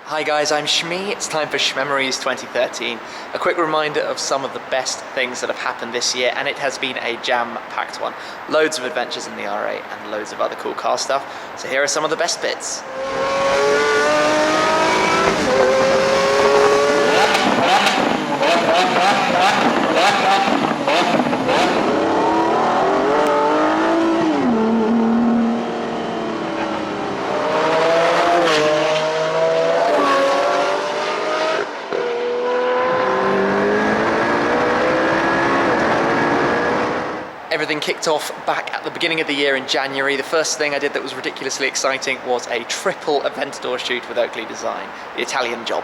Hi guys, I'm Shmee. It's time for Shmemories 2013. A quick reminder of some of the best things that have happened this year, and it has been a jam-packed one. Loads of adventures in the R8 and loads of other cool car stuff. So here are some of the best bits. Everything kicked off back at the beginning of the year in January. The first thing I did that was ridiculously exciting was a triple Aventador shoot with Oakley Design, the Italian job.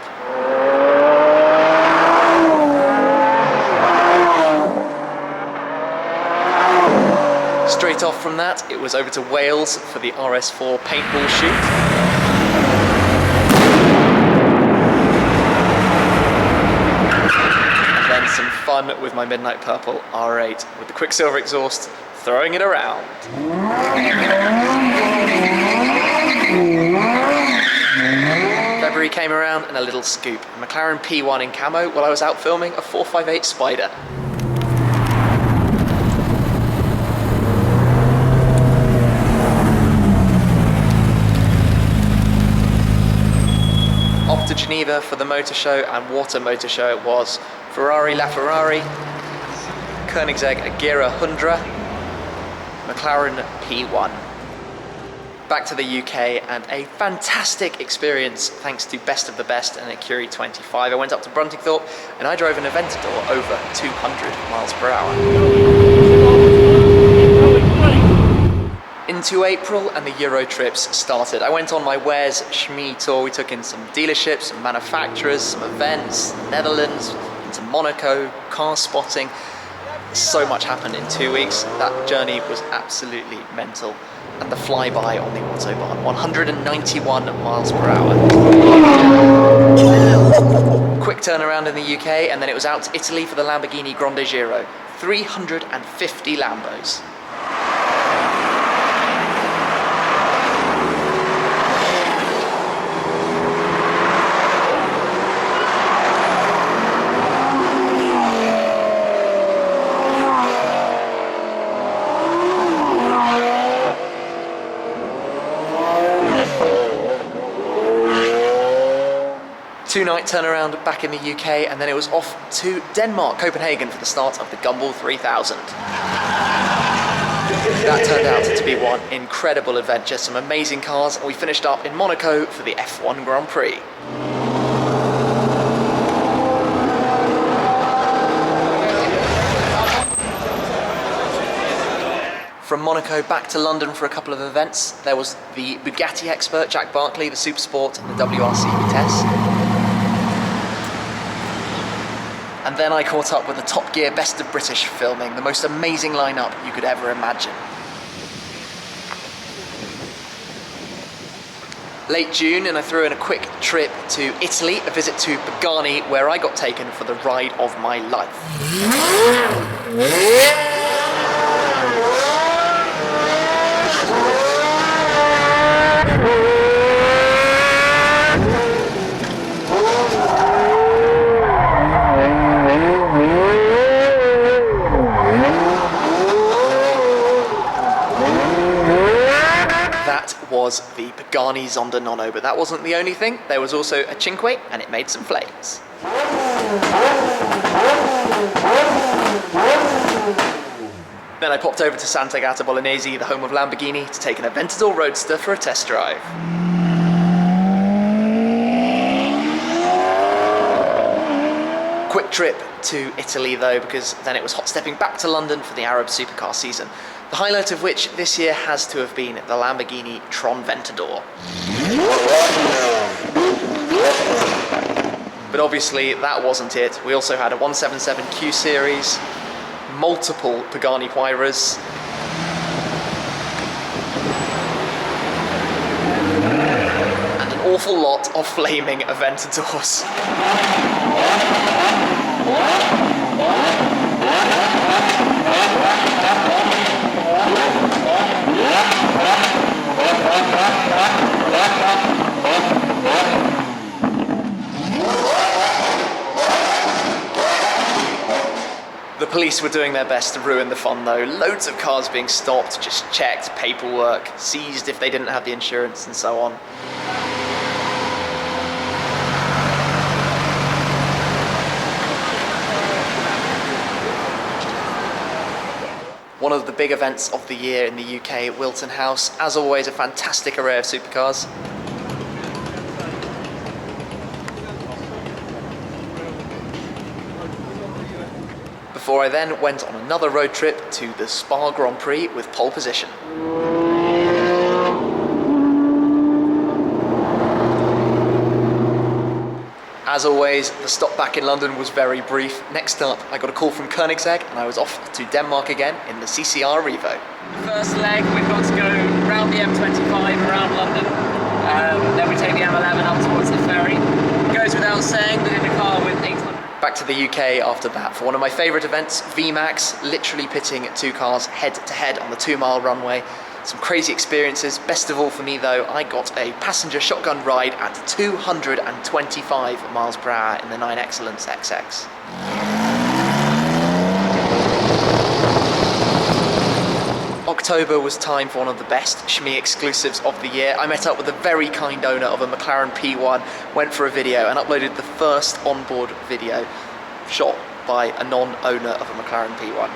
Straight off from that, it was over to Wales for the RS4 paintball shoot. Some fun with my Midnight Purple R8 with the Quicksilver exhaust, throwing it around. February came around and a little scoop. A McLaren P1 in camo while I was out filming a 458 Spider. Off to Geneva for the motor show, and what a motor show it was. Ferrari LaFerrari, Koenigsegg Agera 100, McLaren P1. Back to the UK and a fantastic experience thanks to Best of the Best and a Curie 25. I went up to Bruntingthorpe and I drove an Aventador over 200 miles per hour. Into April and the Euro trips started. I went on my Where's Shmee tour. We took in some dealerships, some manufacturers, some events, Netherlands, into Monaco, car spotting. So much happened in 2 weeks. That journey was absolutely mental. And the flyby on the Autobahn, 191 miles per hour. Quick turnaround in the UK, and then it was out to Italy for the Lamborghini Grande Giro. 350 Lambos. Two-night turnaround back in the UK, and then it was off to Denmark, Copenhagen, for the start of the Gumball 3000. That turned out to be one incredible adventure, some amazing cars, and we finished up in Monaco for the F1 Grand Prix. From Monaco back to London for a couple of events. There was the Bugatti expert, Jack Barkley, the Supersport and the WRC Vitesse. And then I caught up with the Top Gear Best of British filming, the most amazing lineup you could ever imagine. Late June, and I threw in a quick trip to Italy, a visit to Pagani, where I got taken for the ride of my life. Was the Pagani Zonda Nonno, but that wasn't the only thing. There was also a Cinque, and it made some flames. Then I popped over to Sant'Agata Bolognese, the home of Lamborghini, to take an Aventador Roadster for a test drive. Quick trip to Italy though, because then it was hot stepping back to London for the Arab supercar season. The highlight of which this year has to have been the Lamborghini Tronventador. But obviously that wasn't it. We also had a 177 Q Series, multiple Pagani Huayras, and an awful lot of flaming Aventadors. Police were doing their best to ruin the fun though. Loads of cars being stopped, just checked, paperwork, seized if they didn't have the insurance and so on. One of the big events of the year in the UK at Wilton House. As always, a fantastic array of supercars. Before I then went on another road trip to the Spa Grand Prix with pole position. As always, the stop back in London was very brief. Next up, I got a call from Koenigsegg and I was off to Denmark again in the CCR Revo. First leg, we've got to go around the M25 around London. Then we take the M11 up towards the ferry. It goes without saying that in a car with 800. Back to the UK after that for one of my favourite events, VMAX, literally pitting two cars head to head on the 2-mile runway. Some crazy experiences. Best of all for me though, I got a passenger shotgun ride at 225 miles per hour in the 9 Excellence XX. October was time for one of the best Shmee exclusives of the year. I met up with a very kind owner of a McLaren P1, went for a video and uploaded the first onboard video shot by a non-owner of a McLaren P1.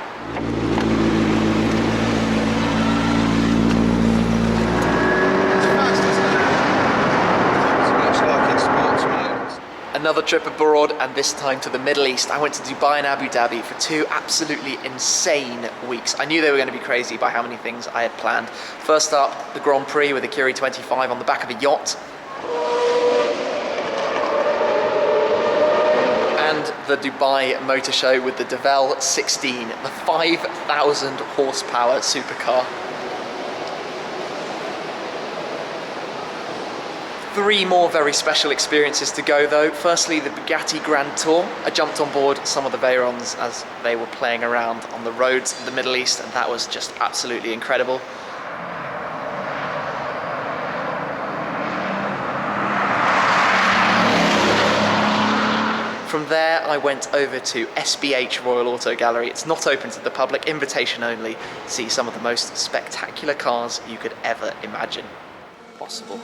Another trip abroad, and this time to the Middle East. I went to Dubai and Abu Dhabi for 2 absolutely insane weeks. I knew they were going to be crazy by how many things I had planned. First up, the Grand Prix with the Curie 25 on the back of a yacht. And the Dubai Motor Show with the Devel 16, the 5,000 horsepower supercar. 3 more very special experiences to go though. Firstly, the Bugatti Grand Tour. I jumped on board some of the Veyrons as they were playing around on the roads in the Middle East, and that was just absolutely incredible. From there, I went over to SBH Royal Auto Gallery. It's not open to the public, invitation only, to see some of the most spectacular cars you could ever imagine possible.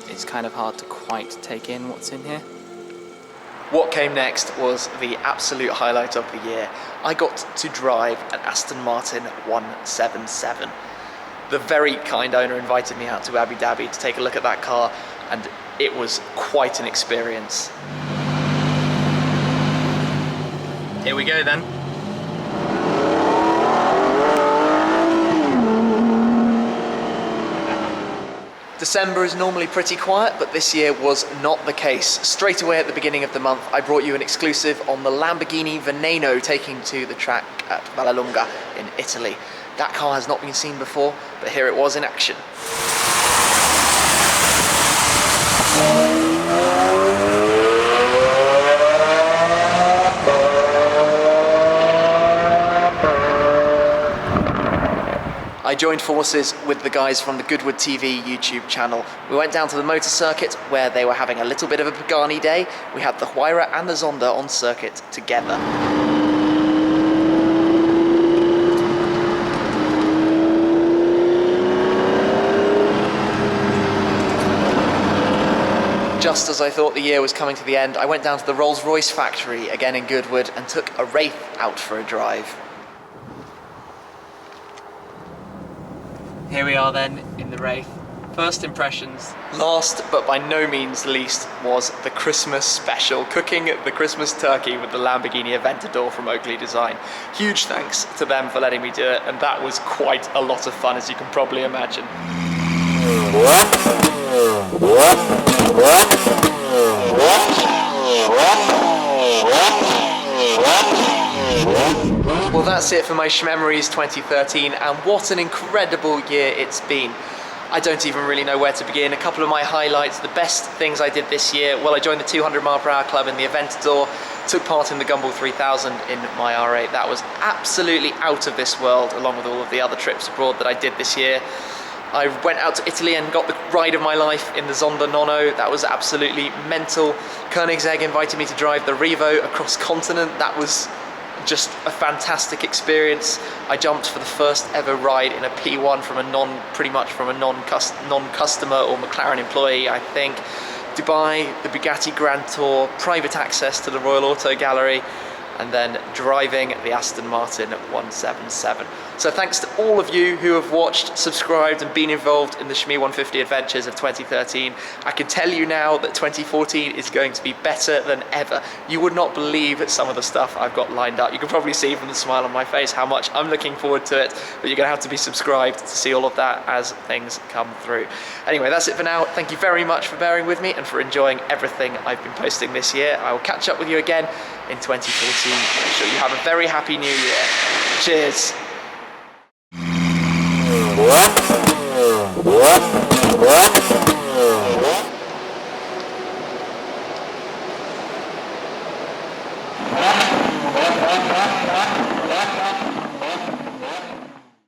It's kind of hard to quite take in what's in here. What came next was the absolute highlight of the year. I got to drive an Aston Martin 177. The very kind owner invited me out to Abu Dhabi to take a look at that car, and it was quite an experience. Here we go then. December is normally pretty quiet, but this year was not the case. Straight away at the beginning of the month, I brought you an exclusive on the Lamborghini Veneno taking to the track at Vallelunga in Italy. That car has not been seen before, but here it was in action. I joined forces with the guys from the Goodwood TV YouTube channel. We went down to the motor circuit where they were having a little bit of a Pagani day. We had the Huayra and the Zonda on circuit together. Just as I thought the year was coming to the end, I went down to the Rolls-Royce factory again in Goodwood and took a Wraith out for a drive. Here we are then in the Wraith. First impressions. Last but by no means least was the Christmas special, cooking the Christmas turkey with the Lamborghini Aventador from Oakley Design. Huge thanks to them for letting me do it, and that was quite a lot of fun, as you can probably imagine. Well, that's it for my Shmemories 2013, and what an incredible year it's been. I don't even really know where to begin. A couple of my highlights, the best things I did this year. Well, I joined the 200 mile per hour club in the Aventador, took part in the Gumball 3000 in my R8. That was absolutely out of this world, along with all of the other trips abroad that I did this year. I went out to Italy and got the ride of my life in the Zonda Nonno. That was absolutely mental. Koenigsegg invited me to drive the Revo across continent. That was just a fantastic experience. I jumped for the first ever ride in a P1 from a pretty much from a non-customer or McLaren employee, I think. Dubai, the Bugatti Grand Tour, private access to the Royal Auto Gallery, and then driving the Aston Martin 177. So thanks to all of you who have watched, subscribed and been involved in the Shmee 150 adventures of 2013. I can tell you now that 2014 is going to be better than ever. You would not believe some of the stuff I've got lined up. You can probably see from the smile on my face how much I'm looking forward to it, but you're gonna have to be subscribed to see all of that as things come through. Anyway, that's it for now. Thank you very much for bearing with me and for enjoying everything I've been posting this year. I will catch up with you again in 2014. Make sure you have a very happy new year. Cheers. What?